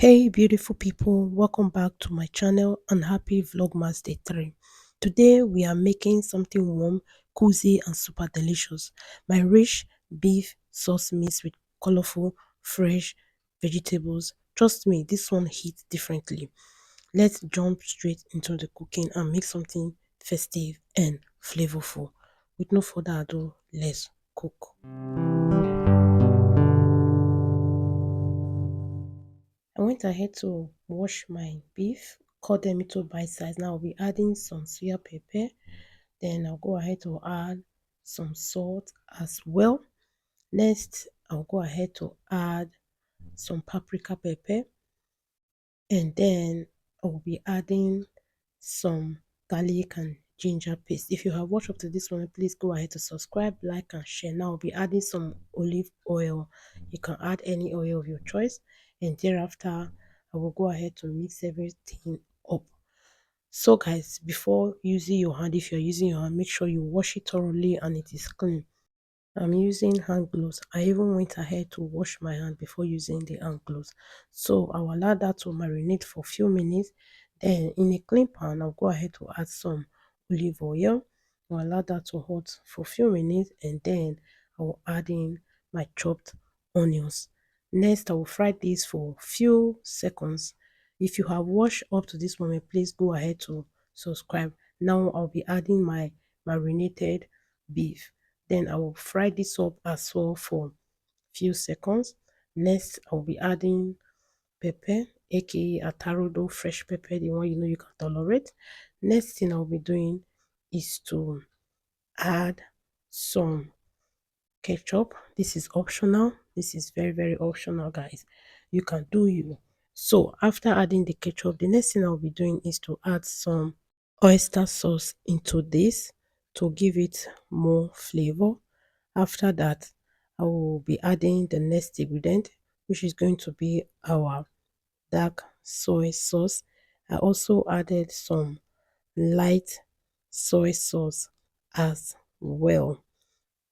Hey beautiful people, welcome back to my channel and happy Vlogmas Day 3. Today we are making something warm, cozy and super delicious. My rich beef sauce mixed with colorful, fresh vegetables. Trust me, this one hits differently. Let's jump straight into the cooking and make something festive and flavorful. With no further ado, let's cook. I went ahead to wash my beef, cut them into bite size. Now I'll be adding some soya pepper. Then I'll go ahead to add some salt as well. Next, I'll go ahead to add some paprika pepper. And then I'll be adding some garlic and ginger paste. If you have watched up to this one, please go ahead to subscribe, like and share. Now I'll be adding some olive oil. You can add any oil of your choice, and thereafter I will go ahead to mix everything up. So guys, before using your hand, if you're using your hand, make sure you wash it thoroughly and it is clean. I'm using hand gloves. I even went ahead to wash my hand before using the hand gloves. So I'll allow that to marinate for a few minutes. Then in a clean pan, I'll go ahead to add some olive oil. I'll allow that to hot for a few minutes and then I will add in my chopped onions. Next, I will fry this for a few seconds. If you have watched up to this moment, please go ahead to subscribe. Now I'll be adding my marinated beef. Then I will fry this up as well for few seconds. Next, I'll be adding pepper, aka atarodo fresh pepper, the one you know you can tolerate. Next thing I'll be doing is to add some ketchup. This is optional. This is very optional, guys. You can do you. So after adding the ketchup, the next thing I'll be doing is to add some oyster sauce into this to give it more flavor. After that, I will be adding the next ingredient, which is going to be our dark soy sauce. I also added some light soy sauce as well.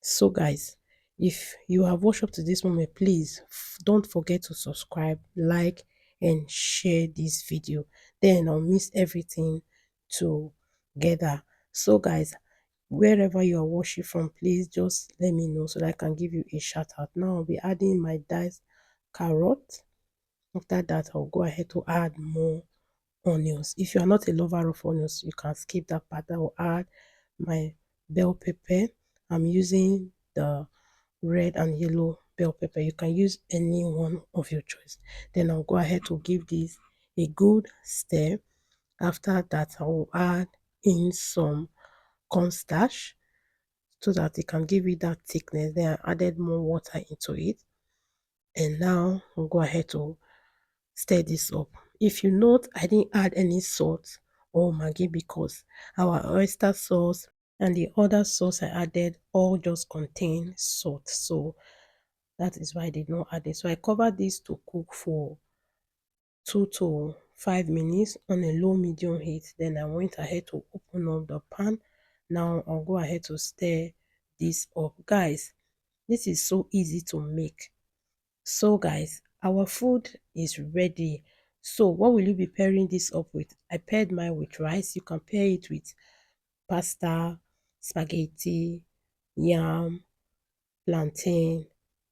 So guys, if you have watched up to this moment, please don't forget to subscribe, like and share this video. Then I'll mix everything together. So guys, wherever you are watching from, please just let me know so that I can give you a shout out. Now I'll be adding my diced carrot. After that, I'll go ahead to add more onions. If you are not a lover of onions, you can skip that part. I will add my bell pepper. I'm using the red and yellow bell pepper. You can use any one of your choice. Then I'll go ahead to give this a good stir. After that, I will add in some cornstarch so that it can give you that thickness. Then I added more water into it. And now I'll go ahead to stir this up. If you note, I didn't add any salt or maggi because our oyster sauce and the other sauce I added all just contain salt. So that is why I did not add it. So I covered this to cook for 2 to 5 minutes on a low medium heat. Then I went ahead to open up the pan. Now I'll go ahead to stir this up. Guys, this is so easy to make. So guys, our food is ready. So what will you be pairing this up with? I paired mine with rice. You can pair it with pasta, spaghetti, yam, plantain,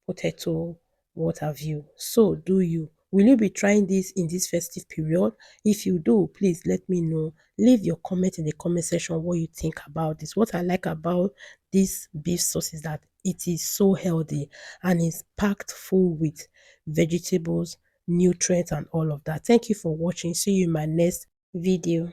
potato, what have you. So do you. Will you be trying this in this festive period? If you do, please let me know. Leave your comment in the comment section what you think about this. What I like about this beef sauce is that it is so healthy and is packed full with vegetables, nutrients and all of that. Thank you for watching. See you in my next video.